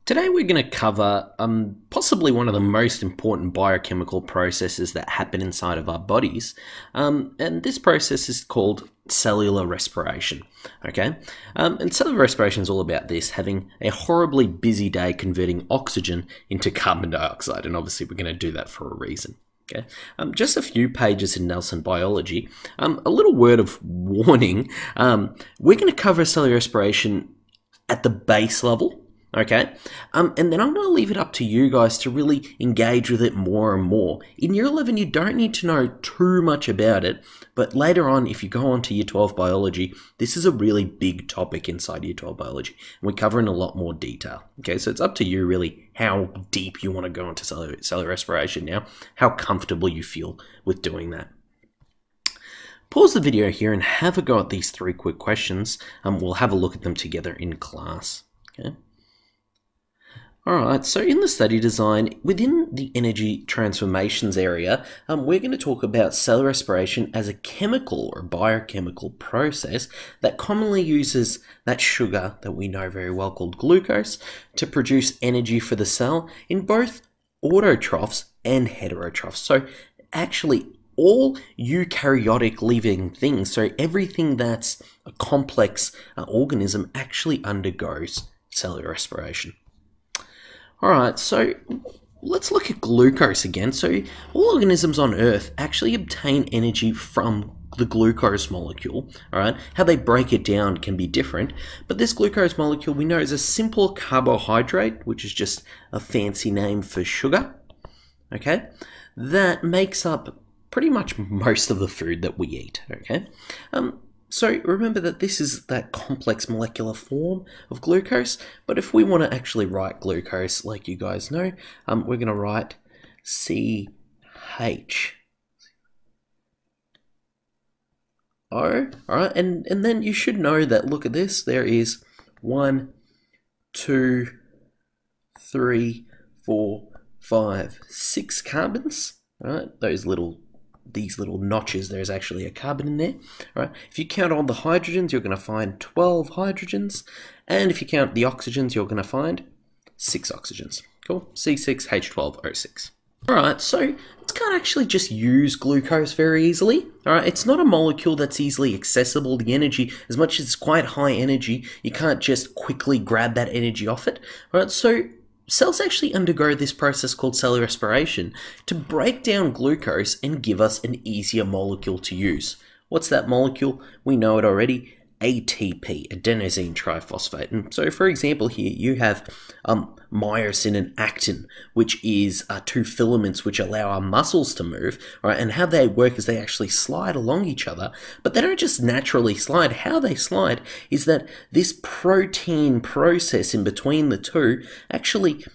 Today we're going to cover possibly one of the most important biochemical processes that happen inside of our bodies, and this process is called cellular respiration. Okay, and cellular respiration is all about this, having a horribly busy day converting oxygen into carbon dioxide, and obviously we're going to do that for a reason. Okay, just a few pages in Nelson Biology. A little word of warning: we're going to cover cellular respiration at the base level. Okay, and then I'm going to leave it up to you guys to really engage with it more and more. In Year 11, you don't need to know too much about it, but later on, if you go on to Year 12 Biology, this is a really big topic inside Year 12 Biology, and we cover in a lot more detail. Okay, so it's up to you really how deep you want to go into cellular respiration now, how comfortable you feel with doing that. Pause the video here and have a go at these 3 quick questions. We'll have a look at them together in class. Okay. Alright, so in the study design, within the energy transformations area, we're going to talk about cellular respiration as a chemical or biochemical process that commonly uses that sugar that we know very well called glucose to produce energy for the cell in both autotrophs and heterotrophs. So actually all eukaryotic living things, so everything that's a complex organism actually undergoes cellular respiration. Alright, so let's look at glucose again. So all organisms on Earth actually obtain energy from the glucose molecule. Alright, how they break it down can be different, but this glucose molecule we know is a simple carbohydrate, which is just a fancy name for sugar, okay, that makes up pretty much most of the food that we eat, okay. So remember that this is that complex molecular form of glucose, but if we want to actually write glucose, like you guys know, we're going to write CH. O, alright, and then you should know that, look at this, there is 1, 2, 3, 4, 5, 6 carbons, right? These little notches, there's actually a carbon in there, right? If you count all the hydrogens, you're going to find 12 hydrogens, and if you count the oxygens, you're going to find 6 oxygens. Cool, C6H12O6. Alright, so you can't actually just use glucose very easily. Alright, it's not a molecule that's easily accessible. The energy, as much as it's quite high energy, you can't just quickly grab that energy off it. Alright, so cells actually undergo this process called cellular respiration to break down glucose and give us an easier molecule to use. What's that molecule? We know it already. ATP, adenosine triphosphate. And so, for example, here you have myosin and actin, which is 2 filaments which allow our muscles to move, right? And how they work is they actually slide along each other, but they don't just naturally slide. How they slide is that this protein process in between the two actually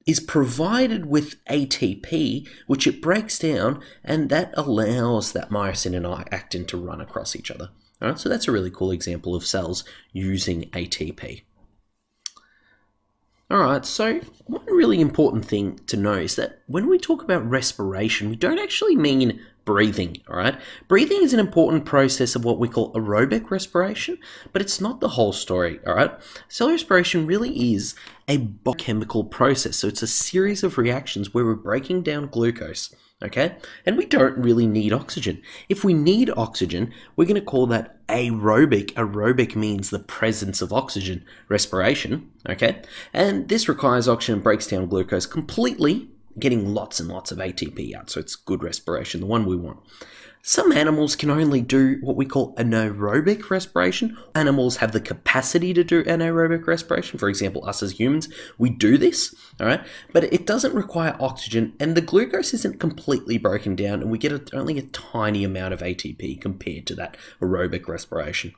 is provided with ATP, which it breaks down, and that allows that myosin and actin to run across each other. All right, so that's a really cool example of cells using ATP. Alright, so one really important thing to know is that when we talk about respiration, we don't actually mean breathing, alright? Breathing is an important process of what we call aerobic respiration, but it's not the whole story, alright? Cellular respiration really is a biochemical process, so it's a series of reactions where we're breaking down glucose, okay? And we don't really need oxygen. If we need oxygen, we're going to call that aerobic. Aerobic means the presence of oxygen respiration, okay? And this requires oxygen and breaks down glucose completely, getting lots and lots of ATP out, so it's good respiration, the one we want. Some animals can only do what we call anaerobic respiration. Animals have the capacity to do anaerobic respiration. For example, us as humans, we do this, all right? But it doesn't require oxygen, and the glucose isn't completely broken down, and we get only a tiny amount of ATP compared to that aerobic respiration.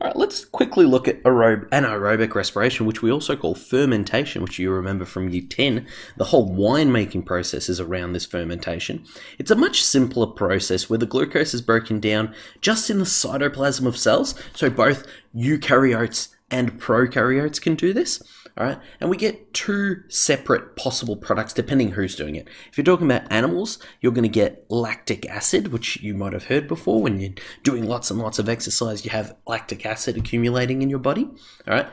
All right, let's quickly look at anaerobic respiration, which we also call fermentation, which you remember from Year 10. The whole wine-making process is around this fermentation. It's a much simpler process where the glucose is broken down just in the cytoplasm of cells, so both eukaryotes and prokaryotes can do this. All right, and we get two separate possible products depending who's doing it. If you're talking about animals, you're going to get lactic acid, which you might have heard before. When you're doing lots and lots of exercise, you have lactic acid accumulating in your body. All right,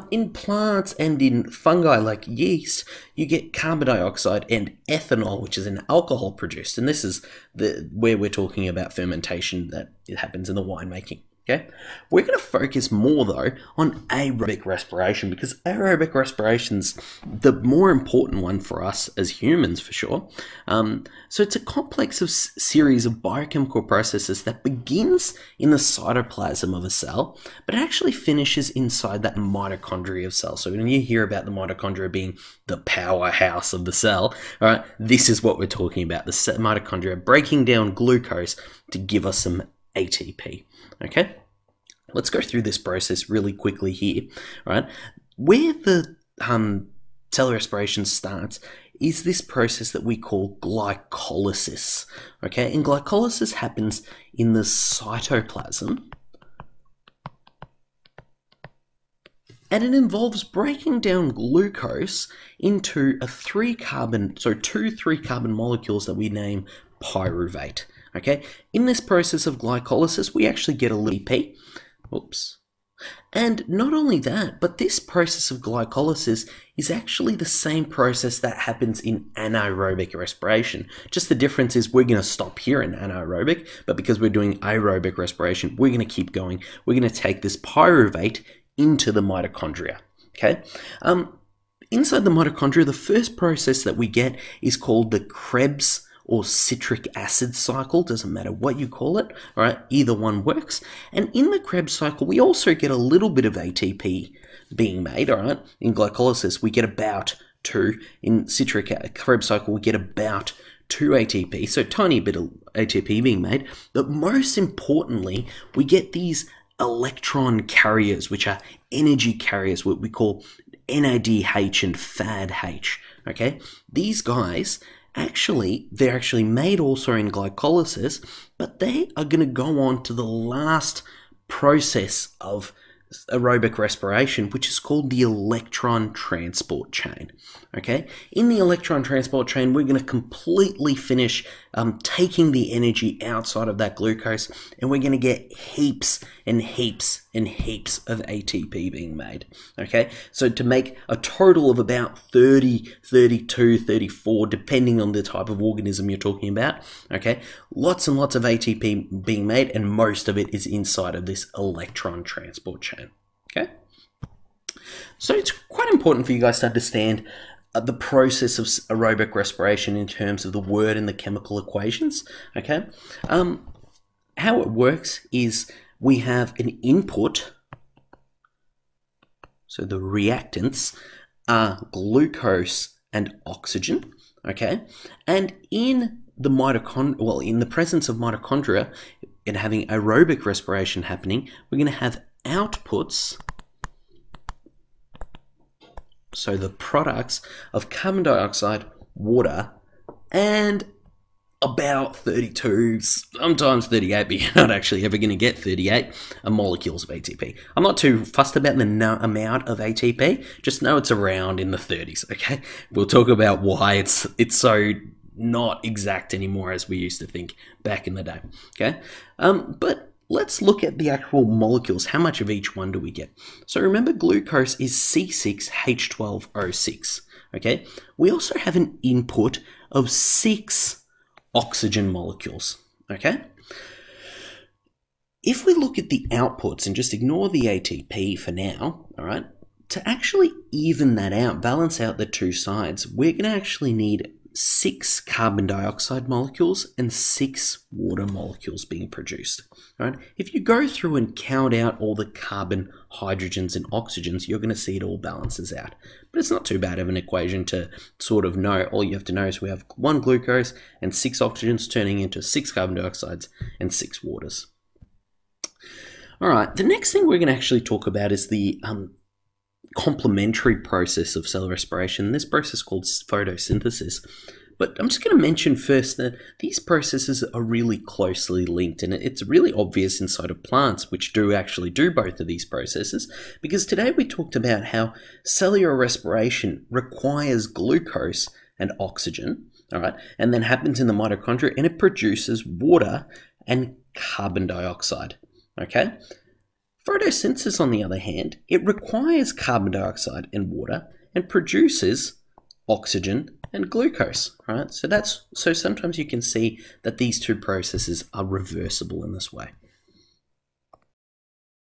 in plants and in fungi like yeast, you get carbon dioxide and ethanol, which is an alcohol produced, and this is where we're talking about fermentation that it happens in the winemaking. Okay, we're going to focus more though on aerobic respiration because aerobic respiration's the more important one for us as humans for sure. So it's a complex of series of biochemical processes that begins in the cytoplasm of a cell, but it actually finishes inside that mitochondria of cell. So when you hear about the mitochondria being the powerhouse of the cell, all right, this is what we're talking about: the mitochondria breaking down glucose to give us some ATP. Okay, let's go through this process really quickly here. All right, where the cellular respiration starts is this process that we call glycolysis. Okay, and glycolysis happens in the cytoplasm, and it involves breaking down glucose into two 3-carbon molecules that we name pyruvate. Okay, in this process of glycolysis, we actually get a little ATP. Oops. And not only that, but this process of glycolysis is actually the same process that happens in anaerobic respiration. Just the difference is we're going to stop here in anaerobic, but because we're doing aerobic respiration, we're going to keep going. We're going to take this pyruvate into the mitochondria. Okay. Inside the mitochondria, the first process that we get is called the Krebs or citric acid cycle. Doesn't matter what you call it, all right, either one works. And in the Krebs cycle, we also get a little bit of ATP being made, all right. In glycolysis, we get about 2. In citric Krebs cycle, we get about 2 ATP, so tiny bit of ATP being made. But most importantly, we get these electron carriers, which are energy carriers, what we call NADH and FADH, okay. These guys, they're actually made also in glycolysis, but they are going to go on to the last process of aerobic respiration, which is called the electron transport chain. Okay, in the electron transport chain, we're going to completely finish taking the energy outside of that glucose, and we're going to get heaps and heaps and heaps of ATP being made. Okay, so to make a total of about 30, 32, 34, depending on the type of organism you're talking about. Okay, lots and lots of ATP being made, and most of it is inside of this electron transport chain. Okay, so it's quite important for you guys to understand the process of aerobic respiration in terms of the word and the chemical equations. Okay, how it works is we have an input, so the reactants are glucose and oxygen. Okay, and in the in the presence of mitochondria and having aerobic respiration happening, we're going to have outputs. So the products of carbon dioxide, water, and about 32, sometimes 38, but you're not actually ever going to get 38 molecules of ATP. I'm not too fussed about the amount of ATP, just know it's around in the 30s, okay? We'll talk about why it's so not exact anymore as we used to think back in the day, okay? But let's look at the actual molecules. How much of each one do we get? So remember, glucose is C6H12O6, okay? We also have an input of 6 oxygen molecules, okay? If we look at the outputs and just ignore the ATP for now, all right, to actually even that out, balance out the two sides, we're going to actually need 6 carbon dioxide molecules and 6 water molecules being produced. Right? If you go through and count out all the carbon, hydrogens, and oxygens, you're going to see it all balances out. But it's not too bad of an equation to sort of know. All you have to know is we have 1 glucose and 6 oxygens turning into 6 carbon dioxides and 6 waters. All right, the next thing we're going to actually talk about is the complementary process of cellular respiration. This process is called photosynthesis. But I'm just going to mention first that these processes are really closely linked, and it's really obvious inside of plants which do actually do both of these processes, because today we talked about how cellular respiration requires glucose and oxygen, all right, and then happens in the mitochondria, and it produces water and carbon dioxide, okay? Photosynthesis, on the other hand, it requires carbon dioxide and water and produces oxygen and glucose, right? So sometimes you can see that these two processes are reversible in this way.